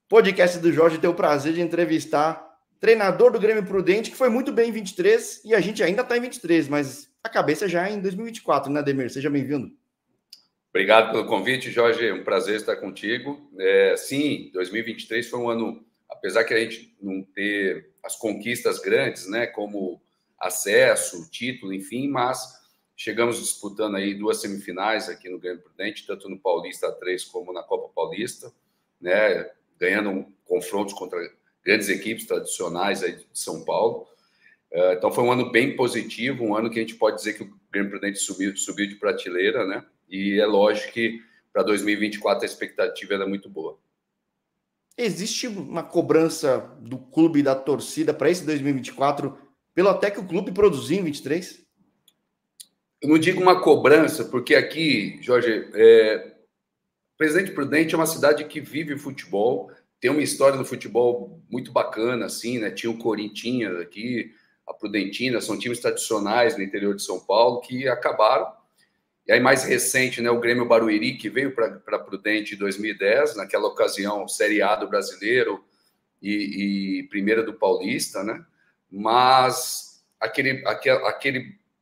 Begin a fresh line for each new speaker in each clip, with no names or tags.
Podcast do Jorge, tenho o prazer de entrevistar treinador do Grêmio Prudente, que foi muito bem em 23, e a gente ainda está em 23, mas a cabeça já é em 2024, né, Ademir? Seja bem-vindo.
Obrigado pelo convite, Jorge. É um prazer estar contigo. Sim, 2023 foi um ano, apesar que a gente não ter as conquistas grandes, né, como acesso, título, enfim, mas chegamos disputando aí 2 semifinais aqui no Grêmio Prudente, tanto no Paulista 3 como na Copa Paulista, né, ganhando confrontos contra grandes equipes tradicionais aí de São Paulo. Então foi um ano bem positivo, um ano que a gente pode dizer que o Grêmio Prudente subiu de prateleira, né? E é lógico que para 2024 a expectativa é muito boa.
Existe uma cobrança do clube e da torcida para esse 2024, pelo até que o clube produziu em 23?
Eu não digo uma cobrança, porque aqui, Jorge, Presidente Prudente é uma cidade que vive futebol, tem uma história no futebol muito bacana, assim, né? Tinha o Corinthians aqui, a Prudentina, são times tradicionais no interior de São Paulo que acabaram. E aí, mais recente, né, o Grêmio Barueri, que veio para Prudente em 2010, naquela ocasião, Série A do Brasileiro e Primeira do Paulista, né? Mas aquele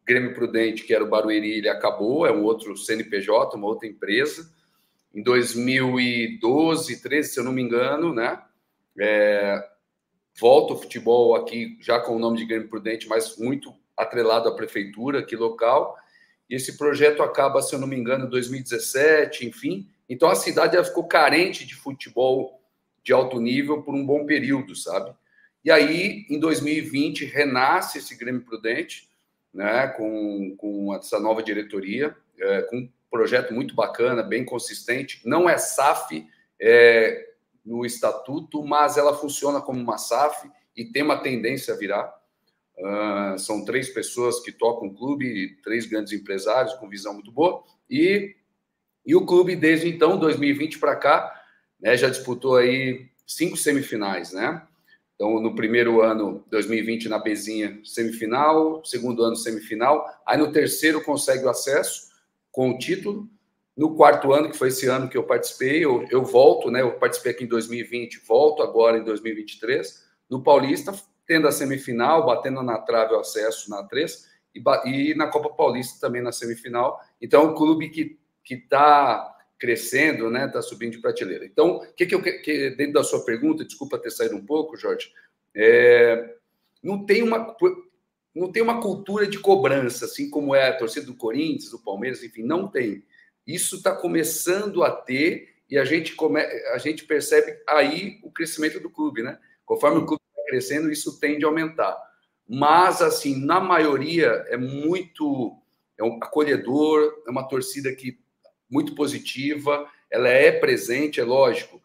Grêmio Prudente, que era o Barueri, ele acabou, é um outro CNPJ, uma outra empresa. Em 2012, 13, se eu não me engano, né? Volta o futebol aqui, já com o nome de Grêmio Prudente, mas muito atrelado à prefeitura aqui local. E esse projeto acaba, se eu não me engano, em 2017, enfim. Então, a cidade ficou carente de futebol de alto nível por um bom período, sabe? E aí, em 2020, renasce esse Grêmio Prudente, né, com essa nova diretoria, com um projeto muito bacana, bem consistente. Não é SAF no estatuto, mas ela funciona como uma SAF e tem uma tendência a virar. São 3 pessoas que tocam o clube, 3 grandes empresários com visão muito boa. E o clube, desde então, 2020 para cá, né, já disputou aí 5 semifinais, né? Então, no primeiro ano, 2020, na Bezinha, semifinal. Segundo ano, semifinal. Aí, no terceiro, consegue o acesso com o título. No quarto ano, que foi esse ano que eu participei, eu volto, né? Eu participei aqui em 2020, volto agora em 2023. No Paulista, tendo a semifinal, batendo na trave o acesso na 3, e na Copa Paulista também na semifinal. Então, é um clube que está crescendo, né? Está subindo de prateleira. Então, dentro da sua pergunta, desculpa ter saído um pouco, Jorge, não tem uma cultura de cobrança, assim como é a torcida do Corinthians, do Palmeiras, enfim, não tem. Isso está começando a ter, e a gente percebe aí o crescimento do clube, né? Conforme o clube está crescendo, isso tende a aumentar. Mas, assim, na maioria, é um acolhedor, é uma torcida muito positiva, ela é presente, é lógico,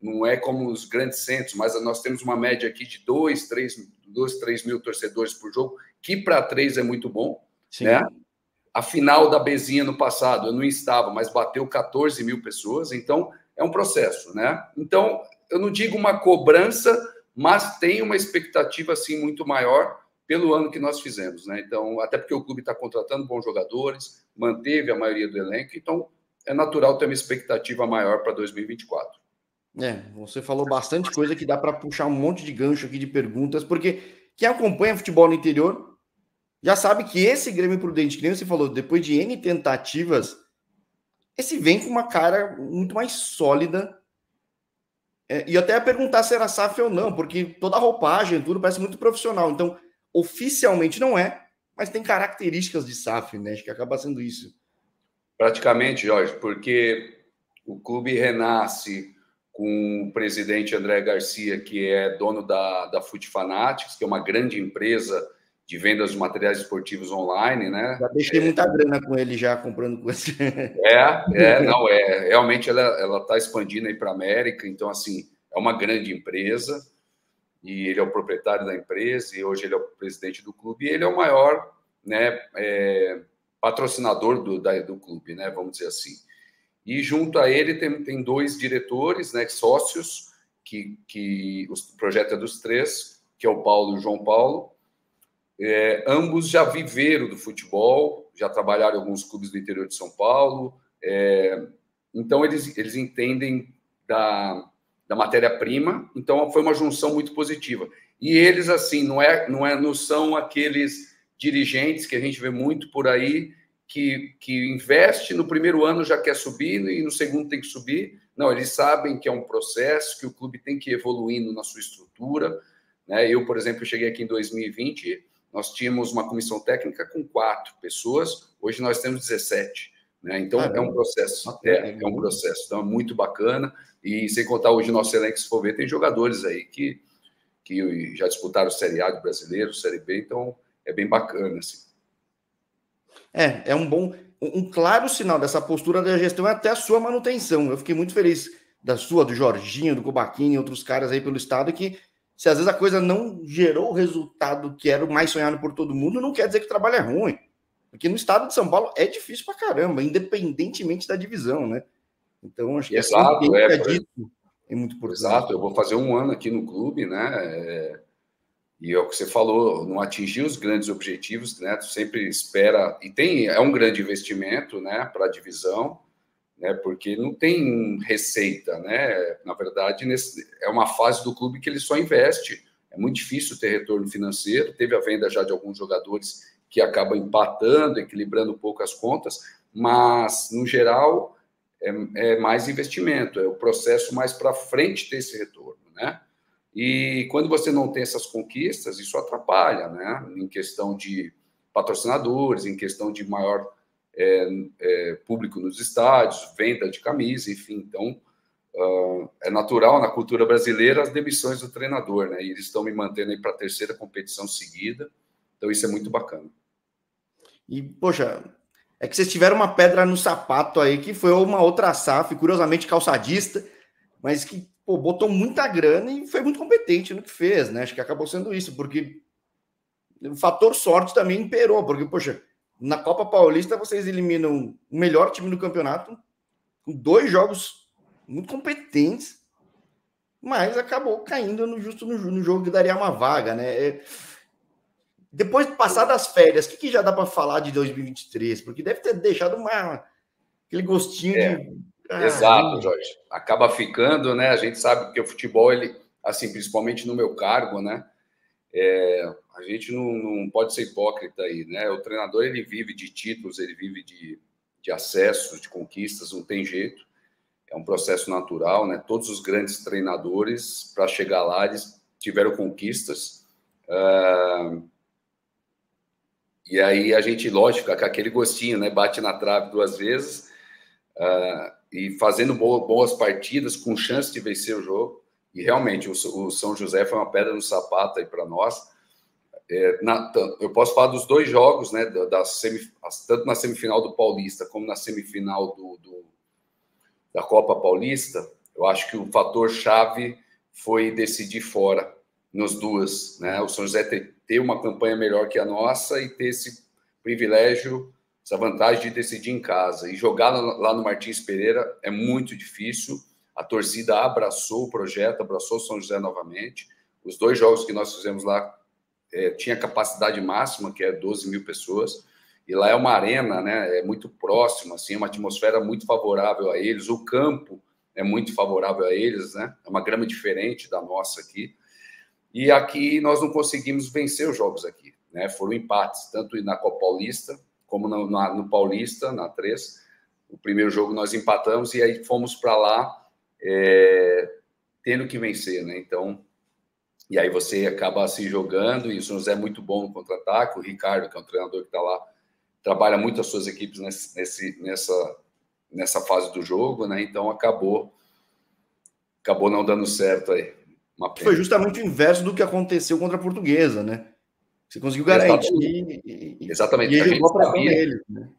não é como os grandes centros, mas nós temos uma média aqui de 2, 3 mil torcedores por jogo, que para 3 é muito bom,
Sim.
Né? A final da Bezinha no passado, eu não estava, mas bateu 14 mil pessoas, então é um processo, né? Então, eu não digo uma cobrança, mas tem uma expectativa, assim, muito maior pelo ano que nós fizemos, né? Então, até porque o clube está contratando bons jogadores, manteve a maioria do elenco, então é natural ter uma expectativa maior para 2024.
Você falou bastante coisa que dá para puxar um monte de gancho aqui de perguntas, porque quem acompanha futebol no interior já sabe que esse Grêmio Prudente, que nem você falou, depois de N tentativas, esse vem com uma cara muito mais sólida. E até ia perguntar se era SAF ou não, porque toda a roupagem, tudo parece muito profissional. Então, oficialmente não é, mas tem características de SAF, né? Acho que acaba sendo isso.
Praticamente, Jorge, porque o clube renasce com o presidente André Garcia, que é dono da Foot Fanatics, que é uma grande empresa de vendas de materiais esportivos online, né?
Já deixei muita grana com ele já, comprando coisa.
Realmente ela está expandindo aí para a América, então, assim, é uma grande empresa, e ele é o proprietário da empresa, e hoje ele é o presidente do clube, e ele é o maior, né, patrocinador do clube, né, vamos dizer assim. E junto a ele tem 2 diretores, né, sócios, que o projeto é dos 3, que é o Paulo e o João Paulo. Ambos já viveram do futebol, já trabalharam em alguns clubes do interior de São Paulo. Então, eles entendem da matéria-prima, então foi uma junção muito positiva. E eles, assim, não são aqueles dirigentes que a gente vê muito por aí, que investe no primeiro ano já quer subir e no segundo tem que subir. Não, eles sabem que é um processo, que o clube tem que ir evoluindo na sua estrutura, né? Eu, por exemplo, cheguei aqui em 2020, nós tínhamos uma comissão técnica com 4 pessoas, hoje nós temos 17. Né? Então, é um processo. É um processo. Então, é muito bacana. E, sem contar, hoje o nosso elenco, se for ver, tem jogadores aí que já disputaram Série A do Brasileiro, Série B, então é bem bacana, assim.
É um claro sinal dessa postura da gestão é até a sua manutenção. Eu fiquei muito feliz da sua, do Jorginho, do Cobachini e outros caras aí pelo estado, que se às vezes a coisa não gerou o resultado que era o mais sonhado por todo mundo, não quer dizer que o trabalho é ruim. Porque no estado de São Paulo é difícil pra caramba, independentemente da divisão, né? Então, acho que
Exato,
disso é muito importante.
Exato, eu vou fazer um ano aqui no clube, né? E é o que você falou, não atingir os grandes objetivos, né? Tu sempre espera, e é um grande investimento, né, para a divisão, né? Porque não tem receita, né? Na verdade, é uma fase do clube que ele só investe. É muito difícil ter retorno financeiro. Teve a venda já de alguns jogadores que acabam empatando, equilibrando um pouco as contas, mas no geral é mais investimento, é o processo mais para frente ter esse retorno, né? E quando você não tem essas conquistas, isso atrapalha, né? Em questão de patrocinadores, em questão de maior público nos estádios, venda de camisa, enfim. Então, é natural na cultura brasileira as demissões do treinador, né? E eles estão me mantendo aí para a 3ª competição seguida. Então, isso é muito bacana.
E, poxa, é que vocês tiveram uma pedra no sapato aí, que foi uma outra SAF, curiosamente calçadista, mas que botou muita grana e foi muito competente no que fez, né? Acho que acabou sendo isso, porque o fator sorte também imperou, porque, poxa, na Copa Paulista vocês eliminam o melhor time do campeonato com 2 jogos muito competentes, mas acabou caindo justo no jogo que daria uma vaga, né? Depois de passar das férias, o que já dá para falar de 2023? Porque deve ter deixado aquele gostinho de...
Exato, Jorge. Acaba ficando, né? A gente sabe que o futebol, ele, assim, principalmente no meu cargo, né? A gente não pode ser hipócrita aí, né? O treinador, ele vive de títulos, ele vive de acessos, de conquistas, não tem jeito. É um processo natural, né? Todos os grandes treinadores, para chegar lá, eles tiveram conquistas. E aí a gente, lógico, com aquele gostinho, né? Bate na trave 2 vezes, e fazendo boas partidas, com chance de vencer o jogo. E realmente o São José foi uma pedra no sapato aí para nós. Eu posso falar dos 2 jogos, né? Tanto na semifinal do Paulista como na semifinal da Copa Paulista. Eu acho que o fator chave foi decidir fora nos 2, né? O São José ter uma campanha melhor que a nossa e ter esse privilégio, essa vantagem de decidir em casa. E jogar lá no Martins Pereira é muito difícil. A torcida abraçou o projeto, abraçou o São José novamente. Os 2 jogos que nós fizemos lá tinha capacidade máxima, que é 12 mil pessoas. E lá é uma arena, né? É muito próximo, assim, uma atmosfera muito favorável a eles. O campo é muito favorável a eles, né? É uma grama diferente da nossa aqui. E aqui nós não conseguimos vencer os jogos aqui, né? Foram empates, tanto na Copa Paulista como no Paulista, na 3. O primeiro jogo nós empatamos e aí fomos para lá tendo que vencer, né? Então, e aí você acaba se jogando e o São José é muito bom no contra-ataque. O Ricardo, que é um treinador que está lá, trabalha muito as suas equipes nessa fase do jogo, né? Então acabou não dando certo aí.
Foi justamente o inverso do que aconteceu contra a Portuguesa, né? Você conseguiu garantir
Exatamente.
E jogou a pressão neles, né?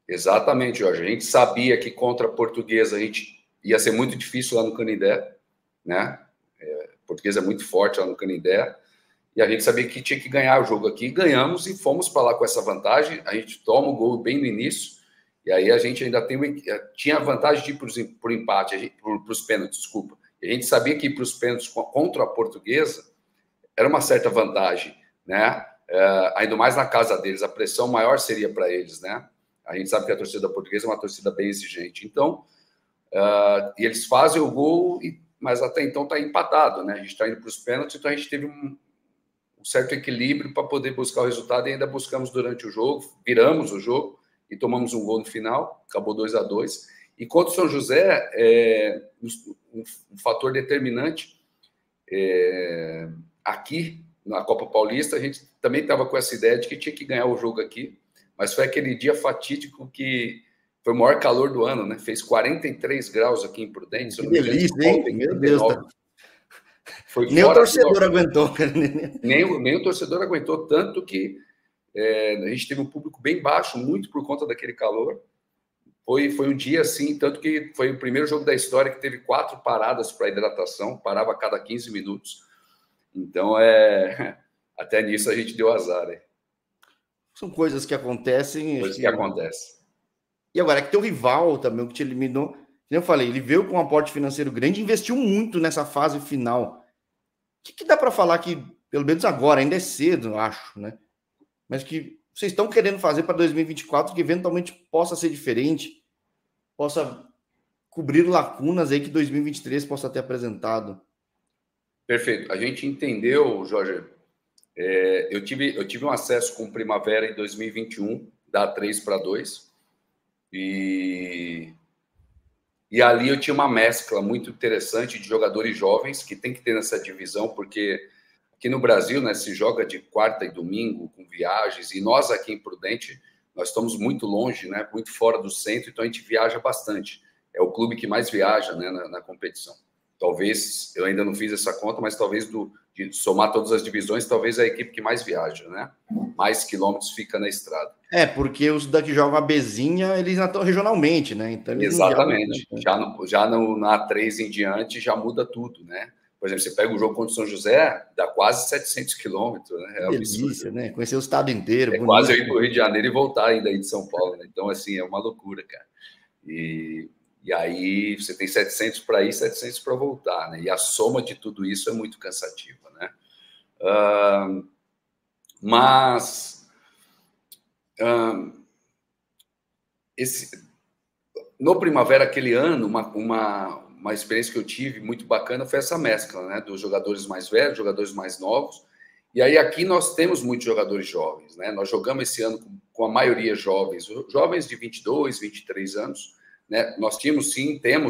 Exatamente, Jorge. A gente sabia que contra a Portuguesa a gente ia ser muito difícil lá no Canindé, né? A Portuguesa é muito forte lá no Canindé. E a gente sabia que tinha que ganhar o jogo aqui. Ganhamos e fomos para lá com essa vantagem. A gente toma o gol bem no início. E aí a gente ainda tinha a vantagem de ir para o empate, para os pênaltis, desculpa. E a gente sabia que ir para os pênaltis contra a Portuguesa era uma certa vantagem, né? Ainda mais na casa deles, a pressão maior seria para eles, né? A gente sabe que a torcida portuguesa é uma torcida bem exigente. Então, e eles fazem o gol e mas até então está empatado, né? A gente está indo para os pênaltis, então a gente teve um certo equilíbrio para poder buscar o resultado e ainda buscamos durante o jogo, viramos o jogo e tomamos um gol no final, acabou 2-2. E contra o São José, um fator determinante aqui na Copa Paulista, a gente também estava com essa ideia de que tinha que ganhar o jogo aqui, mas foi aquele dia fatídico que foi o maior calor do ano, né? Fez 43 graus aqui em Prudente.
Que delícia, hein? Meu Deus.
Foi
nem o torcedor aguentou.
Nem o torcedor aguentou, tanto que a gente teve um público bem baixo, muito por conta daquele calor. Foi um dia assim, tanto que foi o primeiro jogo da história que teve 4 paradas para hidratação, parava a cada 15 minutos. Então, até nisso a gente deu azar. Né?
São coisas que acontecem.
Coisas que acontecem.
E agora, que teu rival também, que te eliminou, como eu falei, ele veio com um aporte financeiro grande, investiu muito nessa fase final. O que dá para falar que, pelo menos agora, ainda é cedo, eu acho, né? Mas que vocês estão querendo fazer para 2024 que eventualmente possa ser diferente, possa cobrir lacunas aí que 2023 possa ter apresentado?
Perfeito. A gente entendeu, Jorge. Eu tive um acesso com Primavera em 2021, da 3-2. E ali eu tinha uma mescla muito interessante de jogadores jovens, que tem que ter nessa divisão, porque aqui no Brasil, né, se joga de quarta e domingo, com viagens, e nós aqui em Prudente, nós estamos muito longe, né, muito fora do centro, então a gente viaja bastante. É o clube que mais viaja, né, na competição. Talvez, eu ainda não fiz essa conta, mas talvez de somar todas as divisões, talvez a equipe que mais viaja, né? Mais quilômetros fica na estrada.
Porque os daqui jogam a Bezinha, eles já estão regionalmente, né? Então eles
exatamente. Já na A3 em diante, já muda tudo, né? Por exemplo, você pega o jogo contra o São José, dá quase 700 quilômetros, né? É
delícia, né? Conhecer o estado inteiro.
É quase eu ir para o Rio de Janeiro e voltar ainda aí de São Paulo, né? Então, assim, é uma loucura, cara. E aí você tem 700 para ir, 700 para voltar, né? E a soma de tudo isso é muito cansativa, né? No Primavera, aquele ano, uma experiência que eu tive muito bacana foi essa mescla, né? Dos jogadores mais velhos, jogadores mais novos. E aí aqui nós temos muitos jogadores jovens, né? Nós jogamos esse ano com a maioria jovens de 22, 23 anos. Né? Nós temos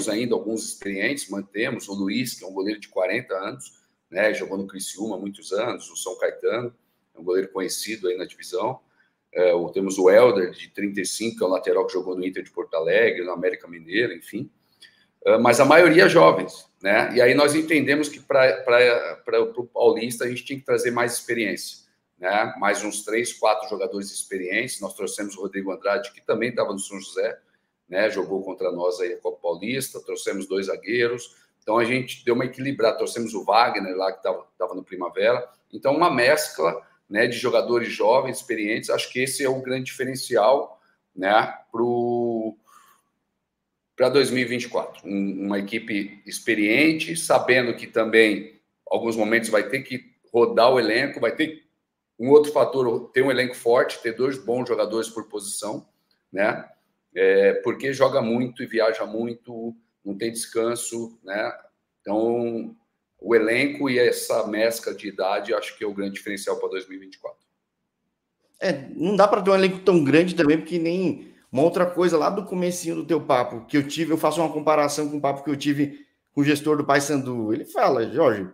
ainda alguns experientes, mantemos o Luiz, que é um goleiro de 40 anos, né? Jogou no Criciúma há muitos anos, o São Caetano, é um goleiro conhecido aí na divisão. Temos o Helder, de 35, que é o lateral que jogou no Inter de Porto Alegre, no América Mineiro, enfim. Mas a maioria jovens, né? E aí nós entendemos que para o Paulista a gente tinha que trazer mais experiência, né? Mais uns 3, 4 jogadores experientes. Nós trouxemos o Rodrigo Andrade, que também estava no São José, né? Jogou contra nós aí a Copa Paulista, trouxemos 2 zagueiros, então a gente deu uma equilibrada, trouxemos o Wagner lá, que estava no Primavera, então uma mescla, né, de jogadores jovens, experientes. Acho que esse é o grande diferencial, né, para 2024, uma equipe experiente, sabendo que também, alguns momentos, vai ter que rodar o elenco, vai ter um outro fator, ter um elenco forte, ter 2 bons jogadores por posição, né? Porque joga muito e viaja muito, não tem descanso, né? Então, o elenco e essa mescla de idade, acho que é o grande diferencial para 2024.
Não dá para ter um elenco tão grande também, porque nem uma outra coisa lá do comecinho do teu papo, que eu faço uma comparação com o papo que eu tive com o gestor do Paysandu. Ele fala, Jorge,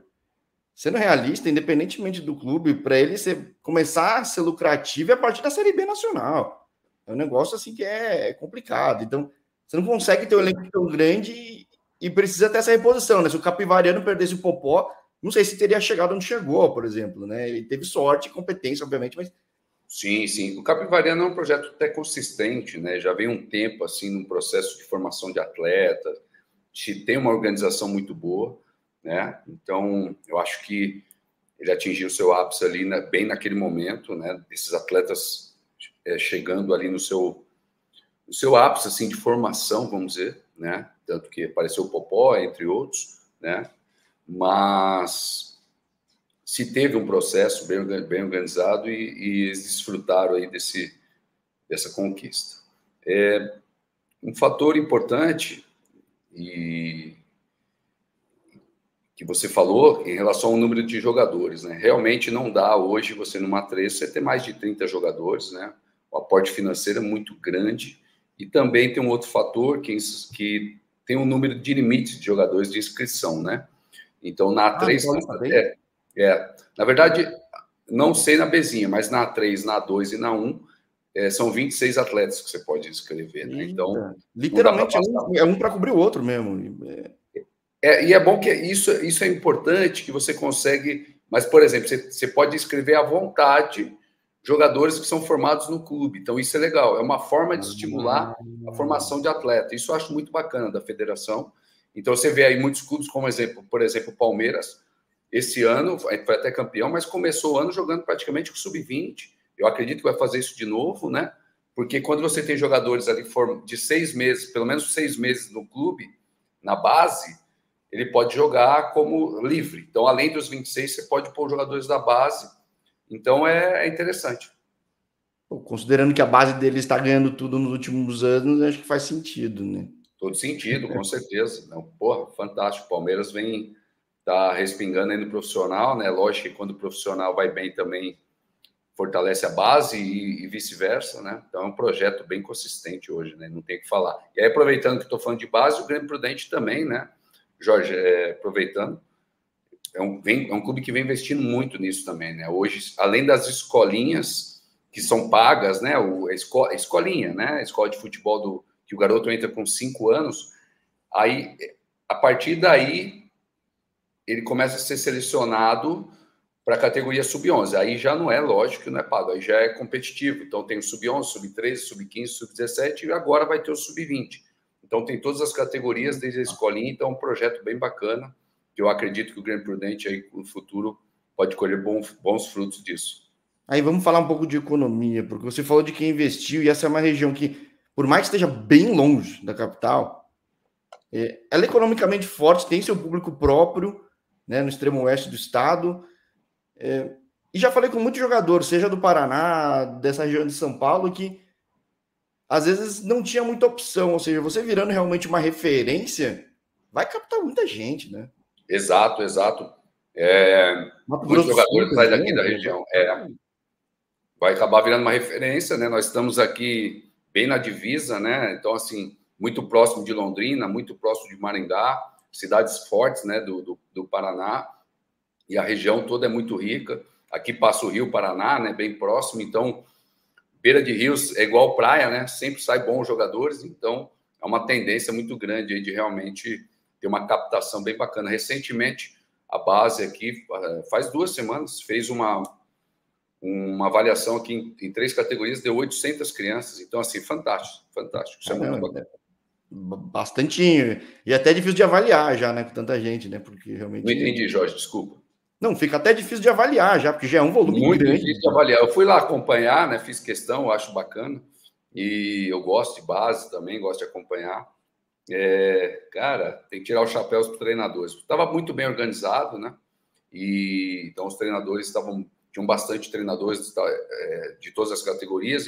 sendo realista, independentemente do clube, para ele começar a ser lucrativo é a partir da Série B nacional. É um negócio assim que é complicado. Então, você não consegue ter um elenco tão grande e precisa ter essa reposição, né? Se o Capivariano perdesse o Popó, não sei se teria chegado onde chegou, por exemplo, né? Ele teve sorte e competência, obviamente, mas...
Sim. O Capivariano é um projeto até consistente, né? Já vem um tempo, assim, num processo de formação de atletas, tem uma organização muito boa, né? Então, eu acho que ele atingiu o seu ápice ali, né, bem naquele momento, né? Esses atletas chegando ali no seu ápice, assim, de formação, vamos dizer, né? Tanto que apareceu o Popó, entre outros, né? Mas se teve um processo bem organizado e eles desfrutaram aí dessa conquista. Um fator importante e que você falou em relação ao número de jogadores, né? Realmente não dá hoje você numa 3 você ter mais de 30 jogadores, né? O aporte financeiro é muito grande e também tem um outro fator que tem um número de limites de jogadores de inscrição, né? Então na
Ah, no
A3
Paulista tem?
na verdade não sei na Bzinha, mas na A3, na A2 e na 1 são 26 atletas que você pode inscrever, né? Então
Eita.
não dá para
Literalmente
passar.
é um para cobrir o outro mesmo.
E é bom que isso é importante que você consegue. Mas, por exemplo, você pode inscrever à vontade jogadores que são formados no clube. Então, isso é legal. É uma forma de estimular a formação de atleta. Isso eu acho muito bacana da federação. Então, você vê aí muitos clubes, como exemplo, por exemplo, o Palmeiras, esse ano foi até campeão, mas começou o ano jogando praticamente com sub-20. Eu acredito que vai fazer isso de novo, né? Porque quando você tem jogadores ali de 6 meses, pelo menos 6 meses no clube, na base, ele pode jogar como livre. Então, além dos 26, você pode pôr jogadores da base. Então, é interessante.
Pô, considerando que a base dele está ganhando tudo nos últimos anos, acho que faz sentido, né?
Todo sentido, com certeza. Não, porra, fantástico. O Palmeiras tá respingando aí no profissional, né? Lógico que quando o profissional vai bem também fortalece a base e vice-versa, né? Então é um projeto bem consistente hoje, né? Não tem o que falar. E aí, aproveitando que estou falando de base, o Grêmio Prudente também, né? Jorge, aproveitando, é um clube que vem investindo muito nisso também, né? Hoje, além das escolinhas que são pagas, né? A escolinha, né? A escola de futebol que o garoto entra com 5 anos, aí, a partir daí, ele começa a ser selecionado para a categoria sub-11. Aí já não é, lógico que não é pago, aí já é competitivo. Então tem o sub-11, sub-13, sub-15, sub-17 e agora vai ter o sub-20. Então tem todas as categorias desde a escolinha, então é um projeto bem bacana, que eu acredito que o Grêmio Prudente aí no futuro pode colher bons frutos disso.
Aí vamos falar um pouco de economia, porque você falou de quem investiu, e essa é uma região que, por mais que esteja bem longe da capital, ela é economicamente forte, tem seu público próprio, né, no extremo oeste do estado. E já falei com muitos jogadores, seja do Paraná, dessa região de São Paulo, que às vezes não tinha muita opção, ou seja, você virando realmente uma referência, vai captar muita gente, né?
Exato, exato.
Mato
Muitos
Grosso do Sul,
jogadores
por
saem daqui da
exemplo,
região. Vai acabar virando uma referência, né? Nós estamos aqui bem na divisa, né? Então, assim, muito próximo de Londrina, muito próximo de Maringá, cidades fortes, né, do Paraná, e a região toda é muito rica. Aqui passa o Rio Paraná, né, bem próximo, então, beira de rios é igual praia, né? Sempre sai bons jogadores, então é uma tendência muito grande aí de realmente ter uma captação bem bacana. Recentemente, a base aqui, faz 2 semanas, fez uma avaliação aqui em 3 categorias, deu 800 crianças. Então, assim, fantástico, fantástico. Isso é muito bacana.
Bastante. E até difícil de avaliar já, né? Com tanta gente, né? Porque
Não
realmente.
entendi, Jorge, desculpa.
Não, fica até difícil de avaliar já, porque já é um volume
Muito
grande.
difícil de avaliar. Eu fui lá acompanhar, né? Fiz questão, eu acho bacana. E eu gosto de base também, gosto de acompanhar. Cara, tem que tirar os chapéus para os treinadores. Estava muito bem organizado, né? E então os treinadores tinham bastante treinadores de todas as categorias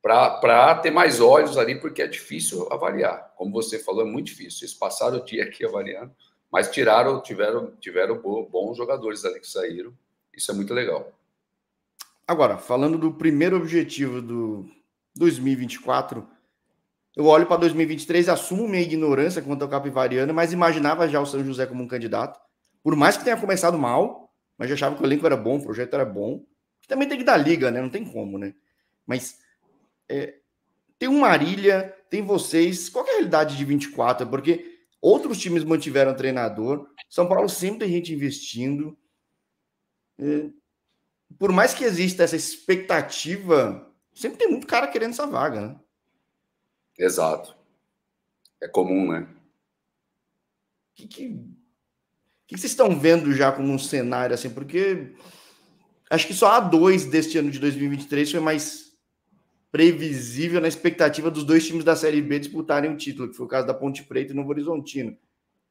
para ter mais olhos ali, porque é difícil avaliar. Como você falou, é muito difícil. Eles passaram o dia aqui avaliando, mas tiveram bons jogadores ali que saíram. Isso é muito legal.
Agora, falando do primeiro objetivo do 2024, eu olho para 2023 e assumo minha ignorância quanto ao Capivariano, mas imaginava já o São José como um candidato. Por mais que tenha começado mal, mas já achava que o elenco era bom, o projeto era bom. Também tem que dar liga, né? Não tem como, né? Mas tem um Marília, tem vocês. Qual é a realidade de 24? Porque outros times mantiveram treinador. São Paulo sempre tem gente investindo. Por mais que exista essa expectativa, sempre tem muito cara querendo essa vaga, né?
Exato. É comum, né?
O que vocês estão vendo já como um cenário assim? Porque acho que só a 2 deste ano de 2023 foi mais previsível na expectativa dos 2 times da Série B disputarem o título, que foi o caso da Ponte Preta e Novo Horizontino.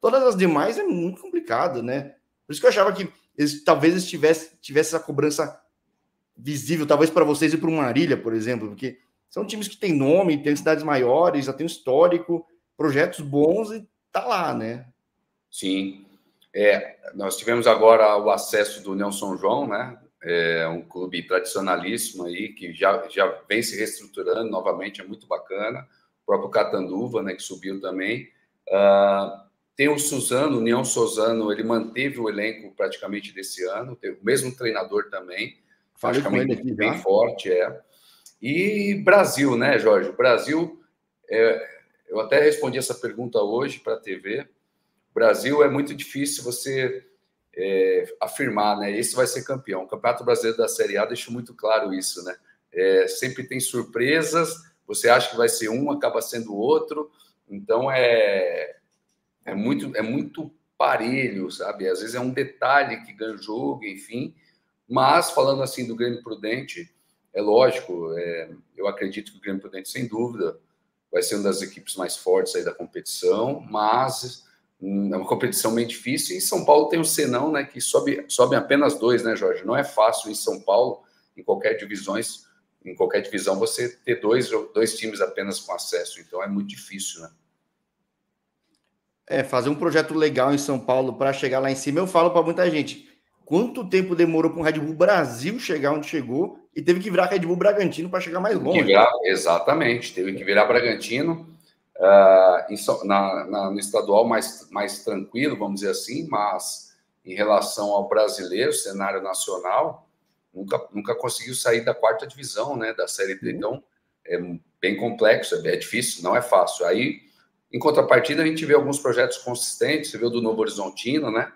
Todas as demais é muito complicado, né? Por isso que eu achava que talvez tivesse essa cobrança visível, talvez para vocês e para o Marília, por exemplo, porque são times que têm nome, têm cidades maiores, já tem um histórico, projetos bons e tá lá, né?
Sim. Nós tivemos agora o acesso do União São João, né? É um clube tradicionalíssimo aí, que já vem se reestruturando novamente, é muito bacana. O próprio Catanduva, né, que subiu também. Tem o Suzano, o União Suzano, ele manteve o elenco praticamente desse ano, tem o mesmo treinador também,
Falei com ele aqui
bem
já.
forte, E Brasil, né, Jorge? O Brasil, eu até respondi essa pergunta hoje para a TV. O Brasil é muito difícil você afirmar, né? Esse vai ser campeão. O Campeonato Brasileiro da Série A deixa muito claro isso, né? Sempre tem surpresas, você acha que vai ser um, acaba sendo o outro. Então, é muito parelho, sabe? Às vezes é um detalhe que ganha o jogo, enfim. Mas, falando assim do Grêmio Prudente, é lógico, eu acredito que o Grêmio Prudente, sem dúvida, vai ser uma das equipes mais fortes aí da competição, mas é uma competição bem difícil. E São Paulo tem o Senão, né, que sobe apenas 2, né, Jorge? Não é fácil em São Paulo, em qualquer divisão, você ter dois times apenas com acesso. Então, é muito difícil, né?
Fazer um projeto legal em São Paulo para chegar lá em cima, eu falo para muita gente. Quanto tempo demorou para o Red Bull Brasil chegar onde chegou e teve que virar Red Bull Bragantino para chegar mais longe?
Exatamente, teve que virar Bragantino no estadual mais tranquilo, vamos dizer assim, mas em relação ao brasileiro, cenário nacional, nunca conseguiu sair da quarta divisão, né, da Série D. Então, é bem complexo, é difícil, não é fácil. Aí, em contrapartida, a gente vê alguns projetos consistentes, você vê o do Novo Horizontino, né?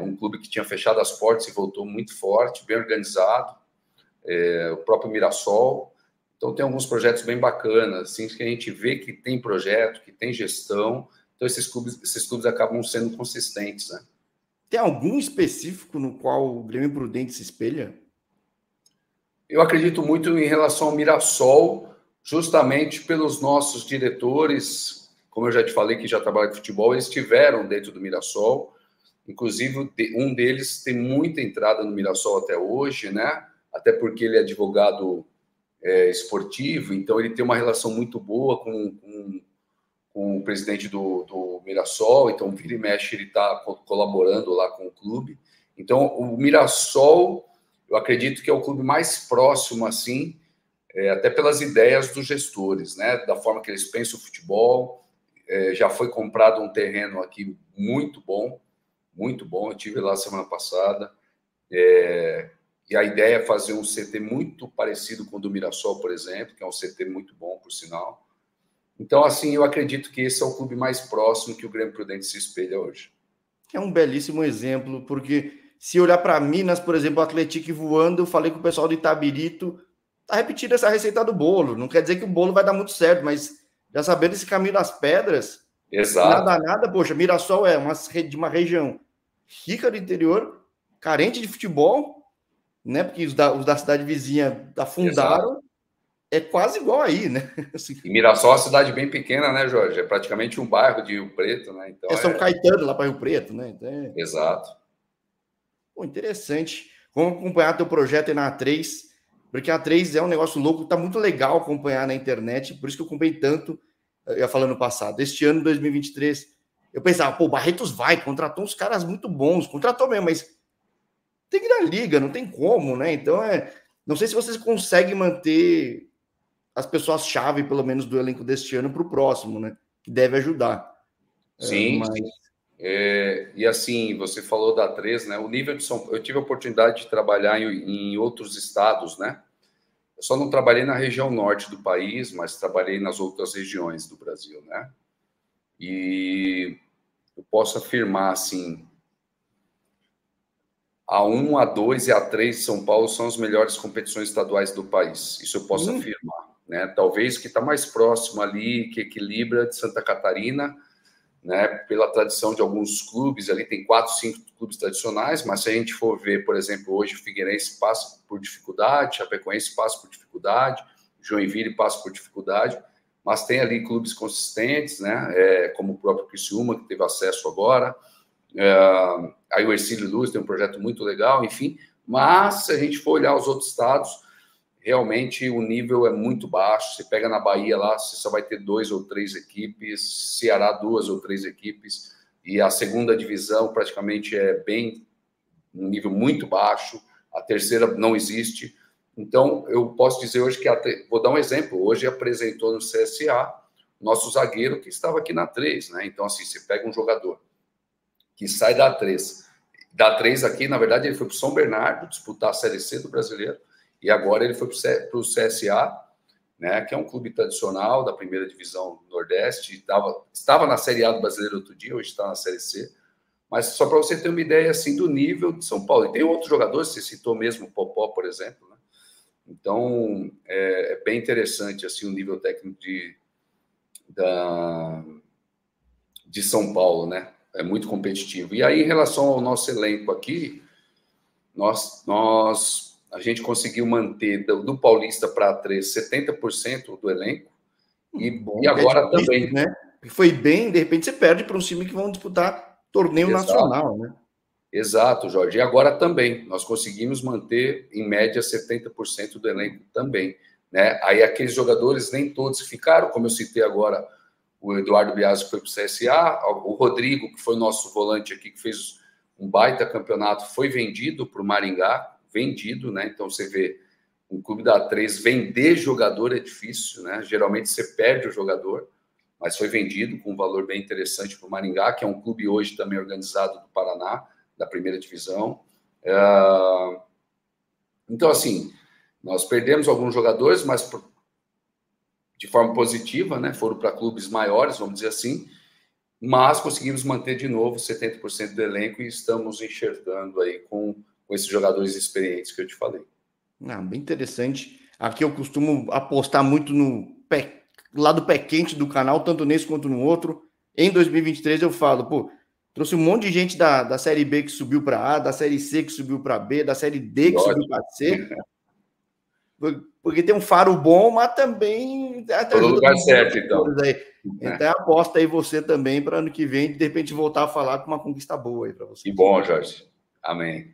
Um clube que tinha fechado as portas e voltou muito forte, bem organizado. O próprio Mirassol. Então, tem alguns projetos bem bacanas, assim, que a gente vê que tem projeto, que tem gestão. Então, esses clubes acabam sendo consistentes, né?
Tem algum específico no qual o Grêmio Prudente se espelha?
Eu acredito muito em relação ao Mirassol, justamente pelos nossos diretores, como eu já te falei, que já trabalham com futebol, eles estiveram dentro do Mirassol. Inclusive, um deles tem muita entrada no Mirassol até hoje, né? Até porque ele é advogado esportivo, então ele tem uma relação muito boa com o presidente do Mirassol, então vira e mexe ele está colaborando lá com o clube. Então, o Mirassol, eu acredito que é o clube mais próximo, assim, até pelas ideias dos gestores, né? Da forma que eles pensam o futebol. Já foi comprado um terreno aqui muito bom, eu estive lá semana passada, e a ideia é fazer um CT muito parecido com o do Mirassol, por exemplo, que é um CT muito bom, por sinal. Então, assim, eu acredito que esse é o clube mais próximo que o Grêmio Prudente se espelha hoje.
É um belíssimo exemplo, porque se olhar para Minas, por exemplo, o Atlético voando, eu falei com o pessoal do Itabirito, tá repetindo essa receita do bolo. Não quer dizer que o bolo vai dar muito certo, mas já sabendo esse caminho das pedras,
Exato.
nada, poxa, Mirassol é de uma região rica do interior, carente de futebol, né? Porque os da cidade vizinha afundaram. Exato. É quase igual aí, né?
Assim. E Mirassol é uma cidade bem pequena, né, Jorge? É praticamente um bairro de Rio Preto, né? Então,
São Caetano, lá para Rio Preto, né? Então,
Exato.
Pô, interessante. Vamos acompanhar teu projeto aí na A3, porque a A3 é um negócio louco, tá muito legal acompanhar na internet, por isso que eu acompanhei tanto, eu ia falando no passado. Este ano, 2023, eu pensava, pô, o Barretos contratou uns caras muito bons, contratou mesmo, mas tem que ir na liga, não tem como, né? Então, não sei se vocês conseguem manter as pessoas-chave, pelo menos, do elenco deste ano para o próximo, né? Que deve ajudar.
Sim, mas... sim. E assim, você falou da A3, né? O nível de São Paulo, eu tive a oportunidade de trabalhar em outros estados, né? Eu só não trabalhei na região norte do país, mas trabalhei nas outras regiões do Brasil, né? E eu posso afirmar, assim, a 1, a 2 e a 3 de São Paulo são as melhores competições estaduais do país. Isso eu posso afirmar, né? Talvez que está mais próximo ali, que equilibra de Santa Catarina, né, pela tradição de alguns clubes, ali tem 4, 5 clubes tradicionais, mas se a gente for ver, por exemplo, hoje o Figueirense passa por dificuldade, Chapecoense passa por dificuldade, Joinville passa por dificuldade, mas tem ali clubes consistentes, né, como o próprio Criciúma, que teve acesso agora, aí o Hercílio Luz tem um projeto muito legal, enfim, mas se a gente for olhar os outros estados, realmente o nível é muito baixo. Você pega na Bahia lá, você só vai ter 2 ou 3 equipes, Ceará 2 ou 3 equipes, e a segunda divisão praticamente é bem um nível muito baixo, a terceira não existe. Então, eu posso dizer hoje que, vou dar um exemplo, hoje apresentou no CSA nosso zagueiro que estava aqui na 3, né? Então, assim, você pega um jogador que sai da 3 aqui, na verdade, ele foi para o São Bernardo disputar a Série C do Brasileiro, e agora ele foi para o CSA, né, que é um clube tradicional da primeira divisão do Nordeste, estava na Série A do Brasileiro outro dia, hoje está na Série C. Mas só para você ter uma ideia assim do nível de São Paulo. E tem outros jogadores, você citou mesmo o Popó, por exemplo, né? Então, é bem interessante assim, o nível técnico de São Paulo, né? É muito competitivo. E aí, em relação ao nosso elenco aqui, a gente conseguiu manter do Paulista para 3, 70% do elenco. E agora difícil, também.
Né? Foi bem, de repente você perde para um time que vão disputar torneio nacional, né?
Exato, Jorge. E agora também, nós conseguimos manter, em média, 70% do elenco também, né? Aí aqueles jogadores, nem todos ficaram, como eu citei agora, o Eduardo Biasi que foi para o CSA, o Rodrigo, que foi nosso volante aqui, que fez um baita campeonato, foi vendido para o Maringá, vendido, né? Então você vê, um clube da 3 vender jogador é difícil, né? Geralmente você perde o jogador, mas foi vendido com um valor bem interessante para o Maringá, que é um clube hoje também organizado do Paraná, da primeira divisão. Então, assim, nós perdemos alguns jogadores, mas de forma positiva, né? Foram para clubes maiores, vamos dizer assim, mas conseguimos manter de novo 70% do elenco e estamos enxergando aí com esses jogadores experientes que eu te falei.
Bem interessante. Aqui eu costumo apostar muito no lado pé quente do canal, tanto nesse quanto no outro. Em 2023 eu falo, pô, trouxe um monte de gente da Série B que subiu para A, da Série C que subiu para B, da Série D que subiu para C. Porque tem um faro bom, mas também
todo lugar certo, então.
Aí. Então aposta aí você também para ano que vem, de repente, voltar a falar com uma conquista boa aí para você.
Que bom, Jorge. Amém.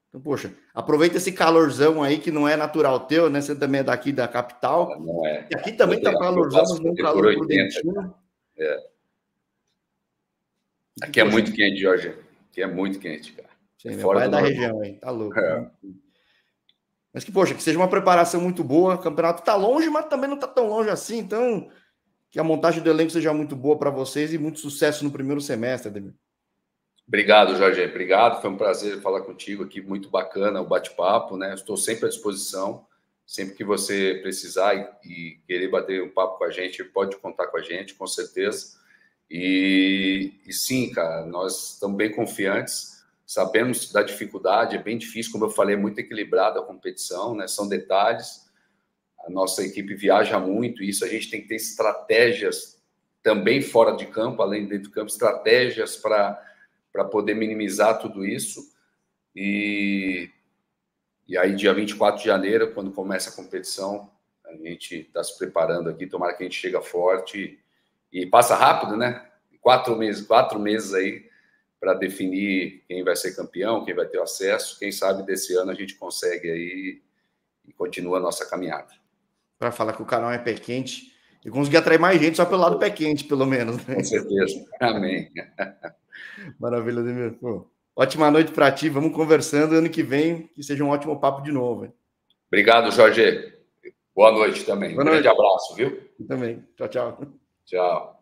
Então, poxa, aproveita esse calorzão aí que não é natural teu, né? Você também é daqui da capital.
Não é.
E aqui também tá calorzão, mas não calor prudentino.
Aqui é muito quente, Jorge. Aqui é muito quente, cara.
Sim, meu pai é da região aí, tá louco. Mas que, poxa, que seja uma preparação muito boa. O campeonato tá longe, mas também não tá tão longe assim. Então, que a montagem do elenco seja muito boa para vocês e muito sucesso no primeiro semestre, Ademir.
Obrigado, Jorge. Obrigado. Foi um prazer falar contigo aqui. Muito bacana o bate-papo, né? Estou sempre à disposição. Sempre que você precisar e querer bater um papo com a gente, pode contar com a gente, com certeza. E sim, cara, nós estamos bem confiantes. Sabemos da dificuldade, é bem difícil, como eu falei, é muito equilibrada a competição, né? São detalhes. A nossa equipe viaja muito, e isso a gente tem que ter estratégias também fora de campo, além de dentro do campo, estratégias para poder minimizar tudo isso. E aí, dia 24 de janeiro, quando começa a competição, a gente está se preparando aqui, tomara que a gente chegue forte e passa rápido, né? 4 meses aí para definir quem vai ser campeão, quem vai ter o acesso. Quem sabe desse ano a gente consegue aí e continua a nossa caminhada.
Para falar que o canal é pé quente e conseguir atrair mais gente só pelo lado pé quente, pelo menos. Né?
Com certeza. Amém.
Maravilha, Ademir. Pô, ótima noite para ti. Vamos conversando ano que vem, que seja um ótimo papo de novo. Hein?
Obrigado, Jorge. Boa noite também. Boa noite. Grande abraço, viu?
Eu também. Tchau, tchau.
Tchau.